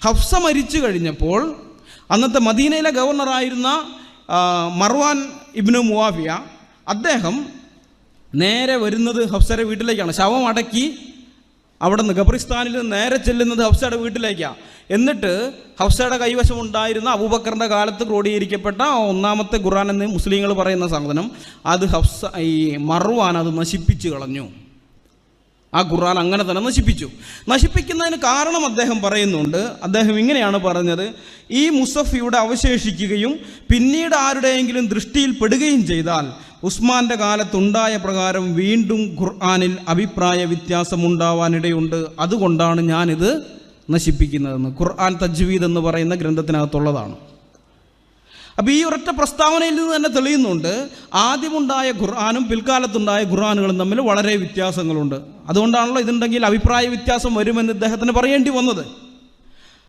ഹഫ്സ മരിച്ചു കഴിഞ്ഞപ്പോൾ അന്നത്തെ മദീനയിലെ ഗവർണറായിരുന്ന മർവാൻ ഇബ്നു മുവാഫിയ അദ്ദേഹം നേരെ വരുന്നത് ഹഫ്സയുടെ വീട്ടിലേക്കാണ്. ശവം അടക്കി അവിടെ നിന്ന് ഖബറിസ്ഥാനിൽ നേരെ ചെല്ലുന്നത് ഹഫ്സയുടെ വീട്ടിലേക്കാണ്. എന്നിട്ട് ഹഫ്സയുടെ കൈവശം ഉണ്ടായിരുന്ന അബൂബക്കറിൻ്റെ കാലത്ത് ക്രോഡീകരിക്കപ്പെട്ട ഒന്നാമത്തെ ഖുർആൻ എന്ന് മുസ്ലിങ്ങൾ പറയുന്ന സാധനം, അത് ഈ മർവാൻ അത് നശിപ്പിച്ചു കളഞ്ഞു. ആ ഖുർആൻ അങ്ങനെ തന്നെ നശിപ്പിക്കുന്നതിന് കാരണം അദ്ദേഹം പറയുന്നുണ്ട്. അദ്ദേഹം ഇങ്ങനെയാണ് പറഞ്ഞത്: ഈ മുസഫ് ഇവിടെ അവശേഷിക്കുകയും പിന്നീട് ആരുടെയെങ്കിലും ദൃഷ്ടിയിൽ പെടുകയും ചെയ്താൽ ഉസ്മാൻ്റെ കാലത്തുണ്ടായ പ്രകാരം വീണ്ടും ഖുർആനിൽ അഭിപ്രായ വ്യത്യാസമുണ്ടാവാനിടയുണ്ട്. അതുകൊണ്ടാണ് ഞാനിത് നശിപ്പിക്കുന്നതെന്ന്. ഖുർആൻ തജ്വീദ് എന്ന് പറയുന്ന ഗ്രന്ഥത്തിനകത്തുള്ളതാണ്. അപ്പോൾ ഈ ഒരൊറ്റ പ്രസ്താവനയിൽ നിന്ന് തന്നെ തെളിയുന്നുണ്ട്, ആദ്യമുണ്ടായ ഖുർആനും പിൽക്കാലത്തുണ്ടായ ഖുർആനുകളും തമ്മിൽ വളരെ വ്യത്യാസങ്ങളുണ്ട്. അതുകൊണ്ടാണല്ലോ ഇതുണ്ടെങ്കിൽ അഭിപ്രായ വ്യത്യാസം വരുമെന്ന് ഇദ്ദേഹത്തിന് പറയേണ്ടി വന്നത്.